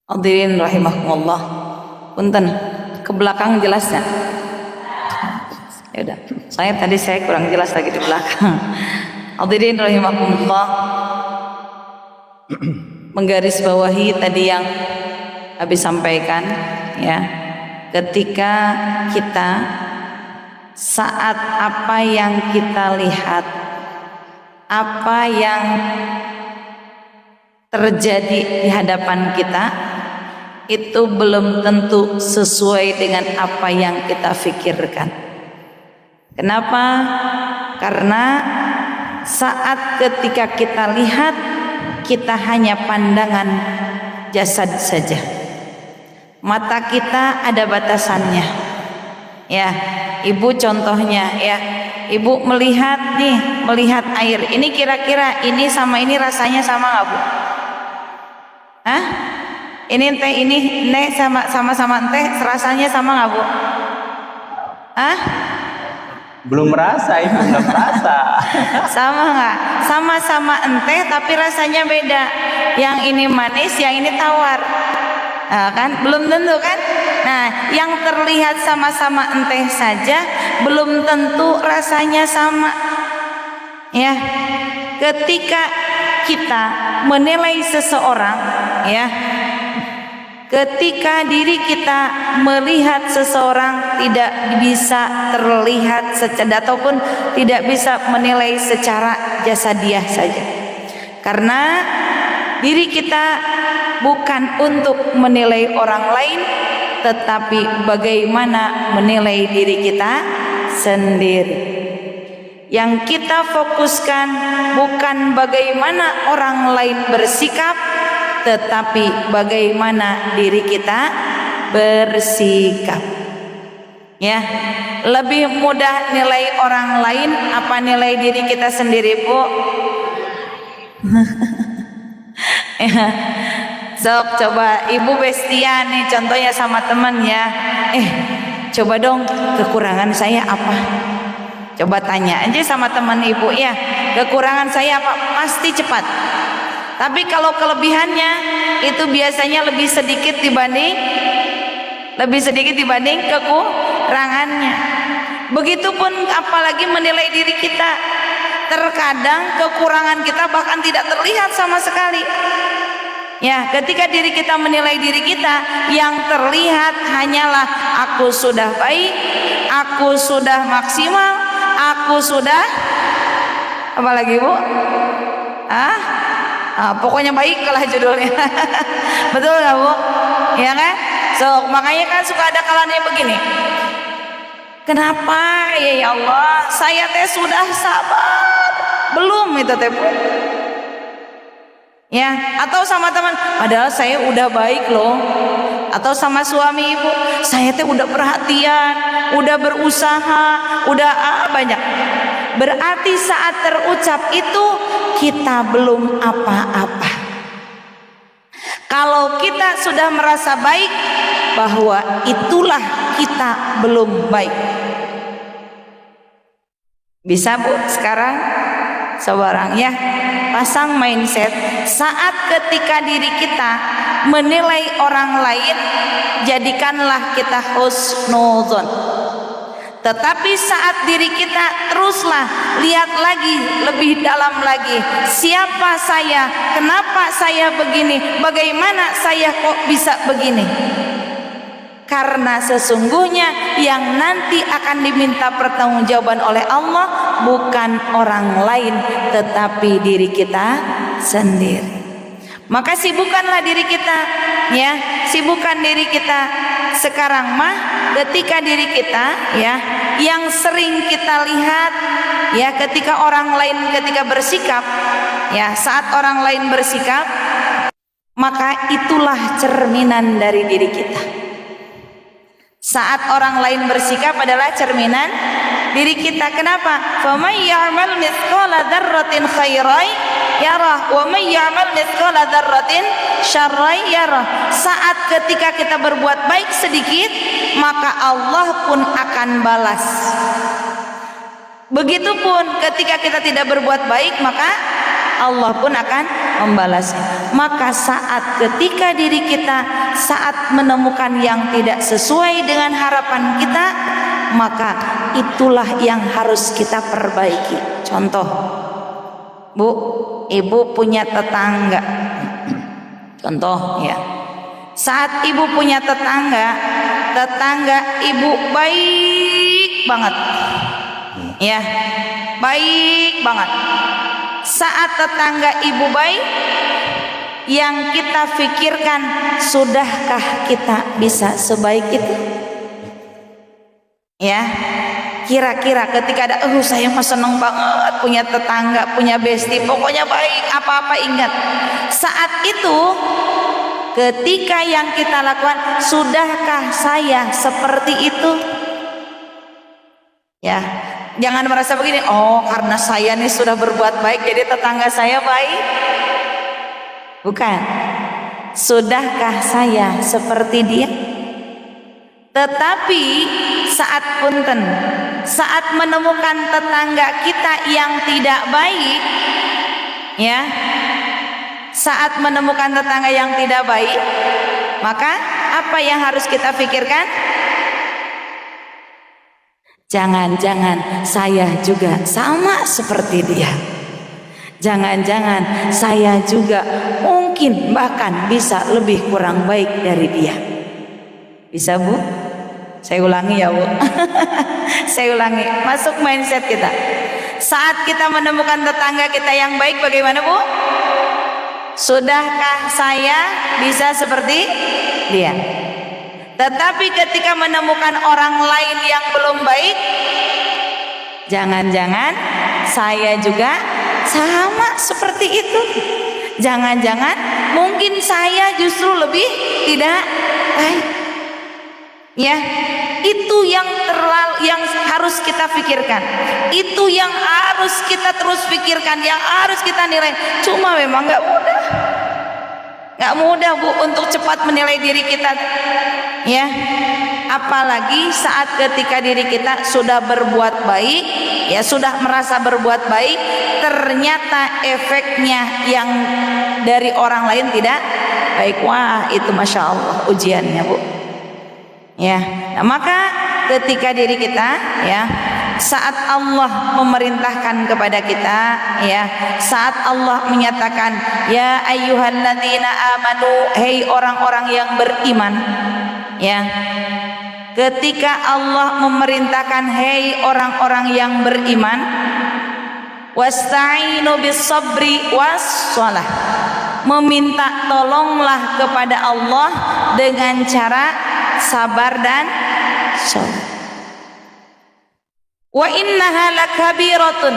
Hadirin rahimakumullah. Punten, ke belakang jelasnya. Ya udah, tadi saya kurang jelas lagi di belakang. Hadirin rahimakumullah. Menggarisbawahi tadi yang habis sampaikan ya. Ketika kita saat apa yang kita lihat, apa yang terjadi di hadapan kita itu belum tentu sesuai dengan apa yang kita pikirkan. Kenapa? Karena saat ketika kita lihat, kita hanya pandangan jasad saja. Mata kita ada batasannya. Ya, ibu contohnya ya. Ibu melihat air. Ini kira-kira ini sama ini rasanya sama nggak, Bu? Hah? Ini teh ini sama teh rasanya sama nggak, Bu? Hah? Belum merasa, Ibu belum merasa. Sama nggak? Sama-sama enteh tapi rasanya beda. Yang ini manis, yang ini tawar. Nah, kan belum tentu kan? Nah, yang terlihat sama-sama enteh saja belum tentu rasanya sama. Ya, ketika kita menilai seseorang, ya, ketika diri kita melihat seseorang tidak bisa terlihat secara ataupun tidak bisa menilai secara jasadiah saja, karena diri kita bukan untuk menilai orang lain, tetapi bagaimana menilai diri kita sendiri. Yang kita fokuskan bukan bagaimana orang lain bersikap, tetapi bagaimana diri kita bersikap. Ya, lebih mudah nilai orang lain apa nilai diri kita sendiri, Bu? Ya. Sok coba Ibu Bestia nih contohnya sama teman ya. Coba dong kekurangan saya apa? Coba tanya aja sama teman Ibu ya. Kekurangan saya apa? Pasti cepat. Tapi kalau kelebihannya itu biasanya lebih sedikit dibanding kekurangannya. Begitupun apalagi menilai diri kita. Terkadang kekurangan kita bahkan tidak terlihat sama sekali. Ya, ketika diri kita menilai diri kita, yang terlihat hanyalah aku sudah baik, aku sudah maksimal, aku sudah apa lagi, Bu? Pokoknya baik lah judulnya. Betul nggak, Bu? Ya kan? So, makanya kan suka ada kalanya begini. Kenapa ya Allah, saya teh sudah sabar, belum itu teh, Bu? Ya, atau sama teman, padahal saya udah baik loh. Atau sama suami Ibu, saya teh udah perhatian, udah berusaha, udah banyak. Berarti saat terucap itu kita belum apa-apa. Kalau kita sudah merasa baik, bahwa itulah kita belum baik. Bisa, Bu, sekarang sebarang ya, pasang mindset saat ketika diri kita menilai orang lain, jadikanlah kita husnuzon. Tetapi saat diri kita teruslah lihat lagi lebih dalam lagi, siapa saya, kenapa saya begini, bagaimana saya kok bisa begini. Karena sesungguhnya yang nanti akan diminta pertanggungjawaban oleh Allah bukan orang lain, tetapi diri kita sendiri. Maka sibukkanlah diri kita, ya, sibukkan diri kita. Sekarang mah ketika diri kita, ya, yang sering kita lihat, ya, ketika orang lain ketika bersikap, ya, saat orang lain bersikap, maka itulah cerminan dari diri kita. Saat orang lain bersikap adalah cerminan diri kita. Kenapa? Faman ya'mal mithqala dzarratin khairan yarah wa man ya'mal mithqala dzarratin syarran yarah. Saat ketika kita berbuat baik sedikit, maka Allah pun akan balas. Begitupun ketika kita tidak berbuat baik, maka Allah pun akan membalasnya. Maka saat ketika diri kita saat menemukan yang tidak sesuai dengan harapan kita, maka itulah yang harus kita perbaiki. Contoh, Bu, ibu punya tetangga. Contoh ya, saat ibu punya tetangga ibu baik banget, ya, baik banget. Saat tetangga ibu baik, yang kita pikirkan, sudahkah kita bisa sebaik itu? Ya, kira-kira ketika ada, saya mah seneng banget punya tetangga, punya bestie, pokoknya baik, apa-apa ingat. Saat itu, ketika yang kita lakukan, sudahkah saya seperti itu? Ya, jangan merasa begini, karena saya nih sudah berbuat baik, jadi tetangga saya baik. Bukan. Sudahkah saya seperti dia? Tetapi saat menemukan tetangga kita yang tidak baik, ya, saat menemukan tetangga yang tidak baik, maka apa yang harus kita pikirkan? Jangan-jangan saya juga sama seperti dia. Jangan-jangan saya juga mungkin bahkan bisa lebih kurang baik dari dia. Bisa, Bu? Saya ulangi ya, Bu. Saya ulangi, masuk mindset kita. Saat kita menemukan tetangga kita yang baik, bagaimana, Bu? Sudahkah saya bisa seperti dia? Tetapi ketika menemukan orang lain yang belum baik, jangan-jangan saya juga sama seperti itu. Jangan-jangan mungkin saya justru lebih tidak baik. Ya, itu yang harus kita pikirkan. Itu yang harus kita terus pikirkan, yang harus kita nilai. Cuma memang nggak mudah. Nggak mudah, Bu, untuk cepat menilai diri kita. Ya, apalagi saat ketika diri kita sudah berbuat baik, ya sudah merasa berbuat baik, ternyata efeknya yang dari orang lain tidak baik. Wah, itu Masya Allah ujiannya, Bu. Ya, nah, maka ketika diri kita, ya, saat Allah memerintahkan kepada kita, ya, saat Allah menyatakan, ya ayyuhalladzina amanu, hei orang-orang yang beriman, ya, ketika Allah memerintahkan, hei orang-orang yang beriman, wasta'inu bis sabri was shalah, meminta tolonglah kepada Allah dengan cara sabar dan sholat. Wa innaha lakabiratun,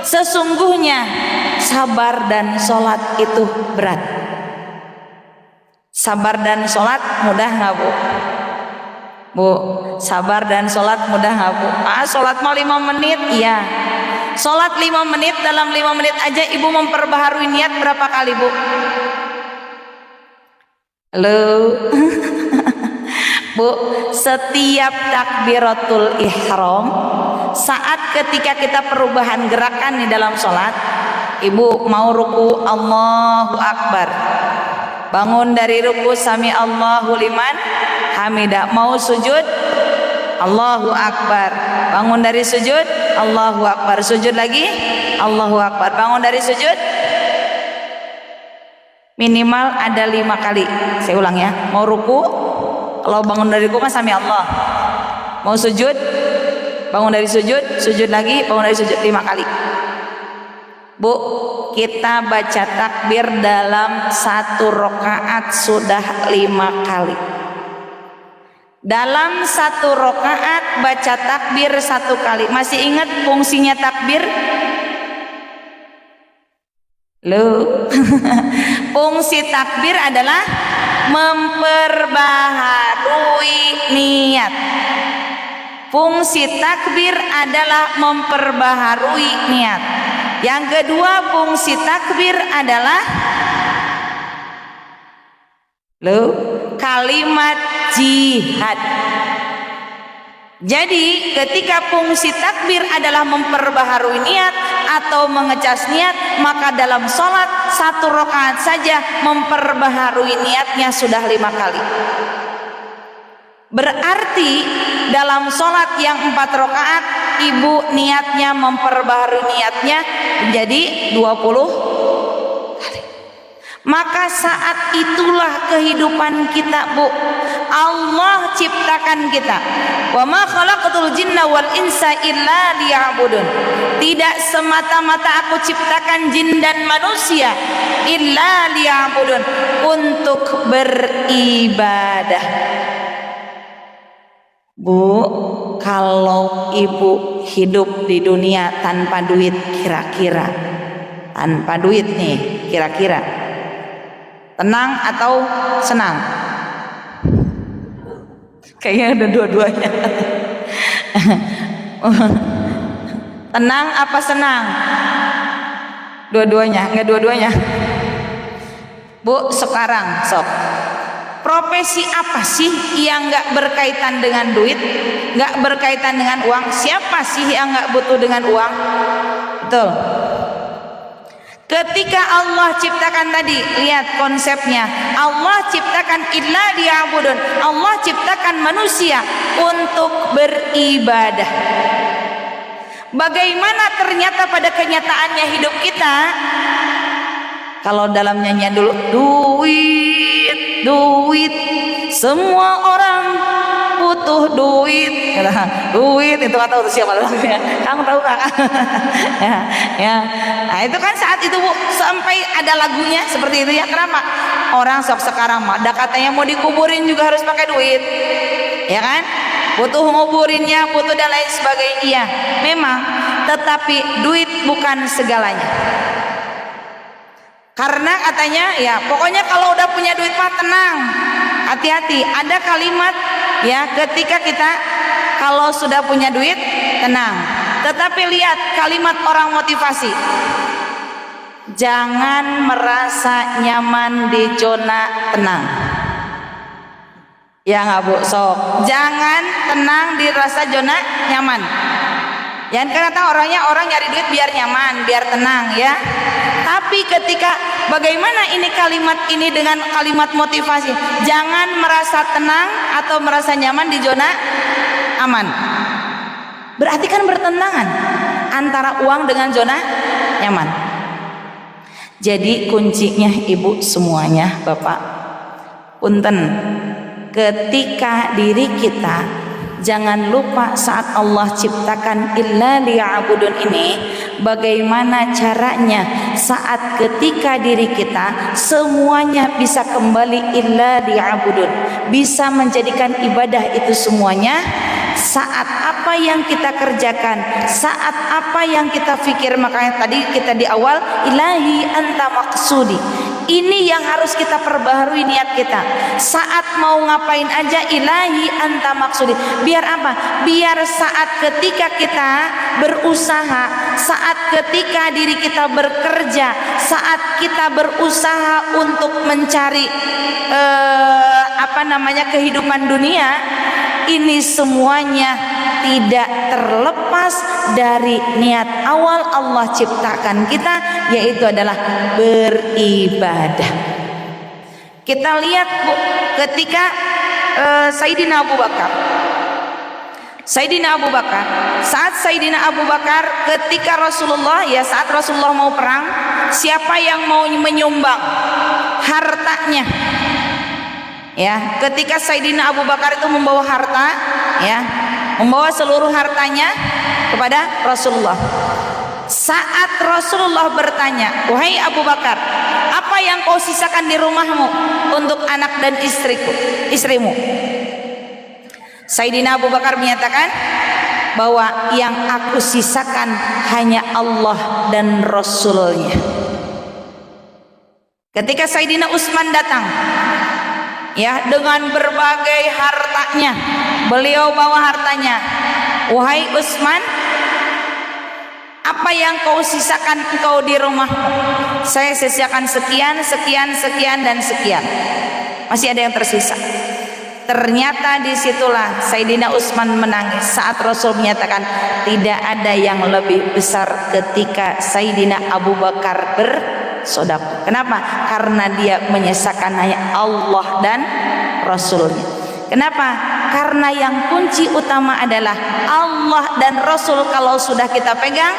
sesungguhnya sabar dan sholat itu berat. Sabar dan sholat mudah nggak, Bu? Bu, sabar dan sholat mudah nggak, Bu? Sholat mau 5 menit, iya. Sholat 5 menit, dalam 5 menit aja ibu memperbaharui niat berapa kali, Bu? Halo. Bu, setiap takbiratul ihram, saat ketika kita perubahan gerakan di dalam sholat, ibu mau ruku, Allahu Akbar, bangun dari ruku, sami Allahu liman hamidah, mau sujud, Allahu Akbar, bangun dari sujud, Allahu Akbar, sujud lagi, Allahu Akbar, bangun dari sujud, minimal ada 5 kali. Saya ulang ya, mau ruku, kalau bangun dari ruku kan sami Allah, mau sujud, bangun dari sujud, sujud lagi, bangun dari sujud 5 kali. Bu, kita baca takbir dalam 1 rakaat sudah 5 kali. Dalam 1 rakaat baca takbir 1 kali. Masih ingat fungsinya takbir? Loh. Fungsi takbir adalah memperbaharui niat. Fungsi takbir adalah memperbaharui niat. Yang kedua, fungsi takbir adalah kalimat jihad. Jadi ketika fungsi takbir adalah memperbaharui niat atau mengecas niat, maka dalam sholat 1 rakaat saja memperbaharui niatnya sudah 5 kali. Berarti dalam sholat yang 4 rakaat ibu niatnya memperbaharui niatnya menjadi 20 kali. Maka saat itulah kehidupan kita, Bu. Allah ciptakan kita. Wa ma khalaqatul jinna wal insa illa liya'budun. Tidak semata-mata aku ciptakan jin dan manusia illa liya'budun, untuk beribadah. Bu, kalau ibu hidup di dunia tanpa duit, kira-kira tanpa duit nih, kira-kira tenang atau senang? Kayaknya ada dua-duanya. Tenang apa senang? Dua-duanya, enggak dua-duanya. Bu, sekarang sok, profesi apa sih yang enggak berkaitan dengan duit, enggak berkaitan dengan uang? Siapa sih yang enggak butuh dengan uang? Betul. Ketika Allah ciptakan tadi, lihat konsepnya. Allah ciptakan illa liya'budun. Allah ciptakan manusia untuk beribadah. Bagaimana ternyata pada kenyataannya hidup kita? Kalau dalam nyanyian dulu, duit, duit, semua orang butuh duit. Duit itu nggak tahu siapa lagunya. Kamu tahu nggak? ya. Nah itu kan saat itu, Bu, sampai ada lagunya seperti itu ya. Kenapa? Orang sok sekarang mah, ada katanya mau dikuburin juga harus pakai duit, ya kan? Butuh nguburinnya, butuh dan lain sebagainya. Iya, memang. Tetapi duit bukan segalanya. Karena katanya ya pokoknya kalau udah punya duit mah tenang, hati-hati. Ada kalimat ya, ketika kita kalau sudah punya duit tenang. Tetapi lihat kalimat orang motivasi, jangan merasa nyaman di zona tenang. Ya nggak, Bu? Sok, jangan tenang di rasa zona nyaman. Ya karena tahu orangnya, orang nyari duit biar nyaman, biar tenang ya. Tapi ketika bagaimana ini kalimat ini dengan kalimat motivasi, jangan merasa tenang atau merasa nyaman di zona aman. Berarti kan bertentangan antara uang dengan zona nyaman. Jadi kuncinya ibu semuanya, Bapak, punten, ketika diri kita jangan lupa saat Allah ciptakan illa liya'budun ini, bagaimana caranya saat ketika diri kita semuanya bisa kembali illa liya'budun, bisa menjadikan ibadah itu semuanya. Saat apa yang kita kerjakan, saat apa yang kita pikir, makanya tadi kita di awal ilahi anta maksudi. Ini yang harus kita perbaharui niat kita. Saat mau ngapain aja ilahi anta maksudi. Biar apa? Biar saat ketika kita berusaha, saat ketika diri kita bekerja, saat kita berusaha untuk mencari kehidupan dunia, ini semuanya tidak terlepas dari niat awal Allah ciptakan kita, yaitu adalah beribadah. Kita lihat, Bu, ketika Sayyidina Abu Bakar, saat Sayyidina Abu Bakar ketika Rasulullah, ya saat Rasulullah mau perang, siapa yang mau menyumbang hartanya? Ya, ketika Sayyidina Abu Bakar itu membawa harta, ya, membawa seluruh hartanya kepada Rasulullah. Saat Rasulullah bertanya, wahai Abu Bakar, apa yang kau sisakan di rumahmu untuk anak dan istrimu? Sayyidina Abu Bakar menyatakan bahwa yang aku sisakan hanya Allah dan Rasulnya. Ketika Sayyidina Utsman datang, ya, dengan berbagai hartanya, beliau bawa hartanya. Wahai Utsman, apa yang kau sisakan engkau di rumah? Saya sisakan sekian, sekian, sekian, dan sekian. Masih ada yang tersisa. Ternyata disitulah Sayyidina Utsman menangis saat Rasul menyatakan tidak ada yang lebih besar ketika Sayyidina Abu Bakar bersedekah. Kenapa? Karena dia menyesakan hanya Allah dan Rasulnya. Kenapa? Karena yang kunci utama adalah Allah dan Rasul. Kalau sudah kita pegang,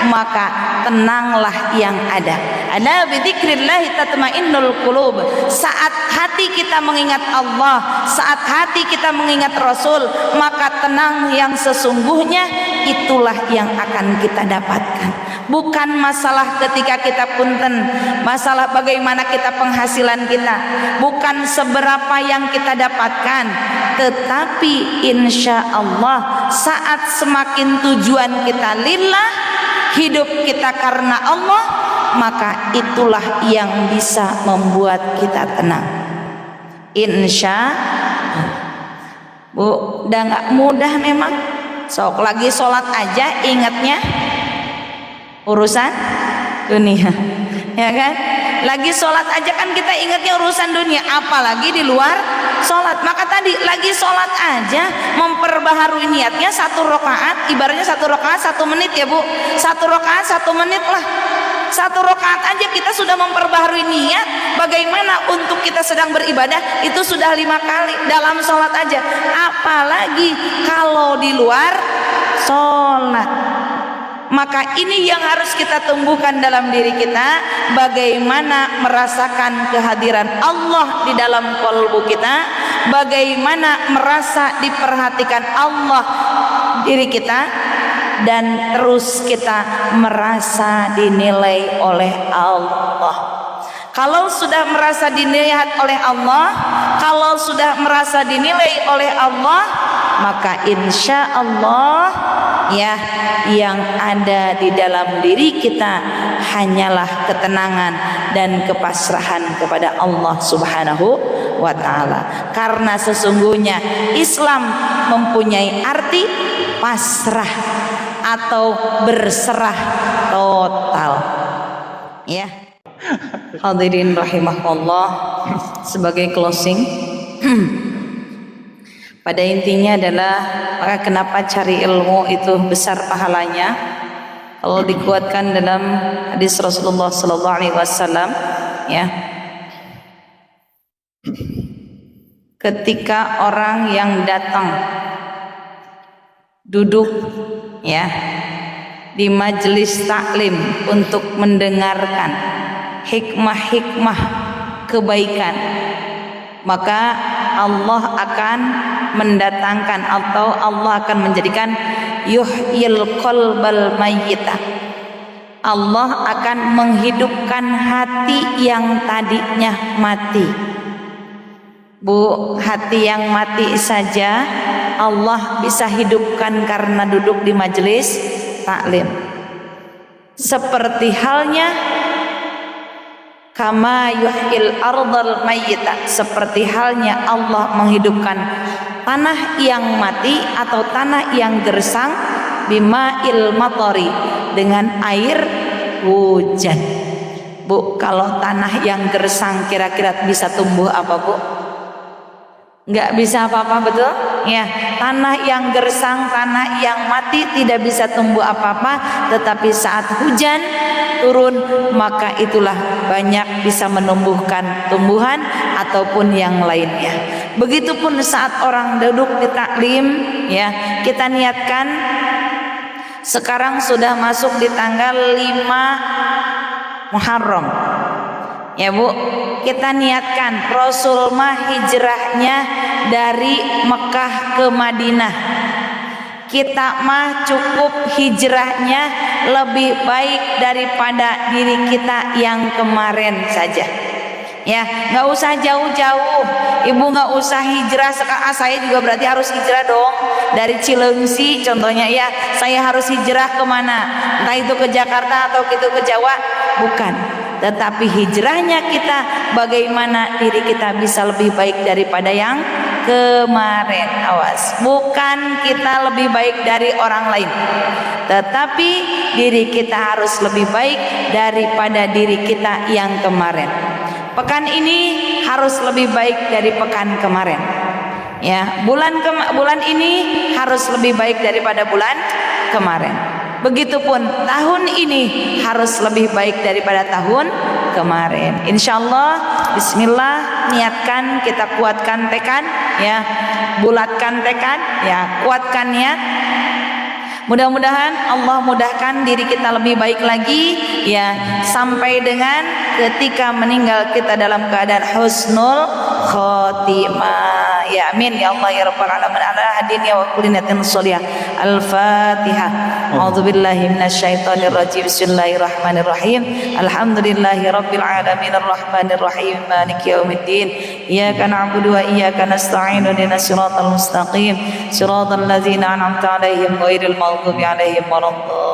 maka tenanglah yang ada. Ala bidzikrillah tatmainnul qulub. Saat hati kita mengingat Allah, saat hati kita mengingat Rasul, maka tenang yang sesungguhnya itulah yang akan kita dapatkan. Bukan masalah ketika kita punten, masalah bagaimana kita penghasilan kita, bukan seberapa yang kita dapatkan, tetapi insya Allah saat semakin tujuan kita lillah, hidup kita karena Allah, maka itulah yang bisa membuat kita tenang. Insya Allah. Bu, udah gak mudah memang. Sok lagi sholat aja ingatnya urusan dunia, ya kan? Lagi sholat aja kan kita ingatnya urusan dunia, apalagi di luar sholat. Maka tadi lagi sholat aja memperbaharui niatnya. 1 rakaat ibaratnya 1 rakaat 1 menit ya Bu, 1 rakaat 1 menit lah. 1 rakaat aja kita sudah memperbaharui niat. Bagaimana untuk kita sedang beribadah itu sudah 5 kali dalam sholat aja, apalagi kalau di luar sholat. Maka ini yang harus kita tumbuhkan dalam diri kita, bagaimana merasakan kehadiran Allah di dalam kalbu kita, bagaimana merasa diperhatikan Allah diri kita, dan terus kita merasa dinilai oleh Allah. Kalau sudah merasa dinilai oleh Allah, kalau sudah merasa dinilai oleh Allah, maka insya Allah ya, yang ada di dalam diri kita hanyalah ketenangan dan kepasrahan kepada Allah Subhanahu wa ta'ala. Karena sesungguhnya Islam mempunyai arti pasrah atau berserah total, ya. Hadirin rahimahullah, sebagai closing pada intinya adalah, maka kenapa cari ilmu itu besar pahalanya? Kalau dikuatkan dalam hadis Rasulullah sallallahu alaihi wasallam, ya. Ketika orang yang datang duduk ya di majelis taklim untuk mendengarkan hikmah-hikmah kebaikan, maka Allah akan mendatangkan atau Allah akan menjadikan yuhyil qalbal mayyita. Allah akan menghidupkan hati yang tadinya mati. Bu, hati yang mati saja Allah bisa hidupkan karena duduk di majelis taklim. Seperti halnya kama yuhyil ardal mayyita, seperti halnya Allah menghidupkan tanah yang mati atau tanah yang gersang, bima'il matori, dengan air hujan. Bu, kalau tanah yang gersang kira-kira bisa tumbuh apa Bu? Enggak bisa apa-apa, betul? Ya, tanah yang gersang, tanah yang mati tidak bisa tumbuh apa-apa, tetapi saat hujan turun maka itulah banyak bisa menumbuhkan tumbuhan ataupun yang lainnya. Begitupun saat orang duduk di taklim, ya, kita niatkan sekarang sudah masuk di tanggal 5 Muharram. Ya Bu, kita niatkan Rasul mah hijrahnya dari Mekah ke Madinah. Kita mah cukup hijrahnya lebih baik daripada diri kita yang kemarin saja. Ya, nggak usah jauh-jauh. Ibu nggak usah hijrah. Sekarang saya juga berarti harus hijrah dong. Dari Cileungsi contohnya, ya, saya harus hijrah kemana? Entah itu ke Jakarta atau itu ke Jawa. Bukan. Tetapi hijrahnya kita bagaimana diri kita bisa lebih baik daripada yang kemarin. Awas, bukan kita lebih baik dari orang lain, tetapi diri kita harus lebih baik daripada diri kita yang kemarin. Pekan ini harus lebih baik dari pekan kemarin. Ya, bulan ini harus lebih baik daripada bulan kemarin. Begitupun tahun ini harus lebih baik daripada tahun kemarin. Insyaallah, bismillah, niatkan, kita kuatkan tekad, ya, bulatkan tekad, ya, kuatkan niat. Mudah-mudahan Allah mudahkan diri kita lebih baik lagi, ya, sampai dengan ketika meninggal kita dalam keadaan husnul khotimah. Ya amin ya Allah ya rabbal alamin. Ala hadiniya wa kullinatin sholiyah. Al-Fatihah. A'udzubillahi minasyaitonir rajim. Bismillahirrahmanirrahim. Alhamdulillahi rabbil alamin arrahmanir rahim maliki yaumiddin. Iyyaka na'budu wa iyyaka nasta'in. Ihdinas siratal mustaqim. Siratal ladzina an'amta 'alaihim ghairil maghdubi 'alaihim waladdallin.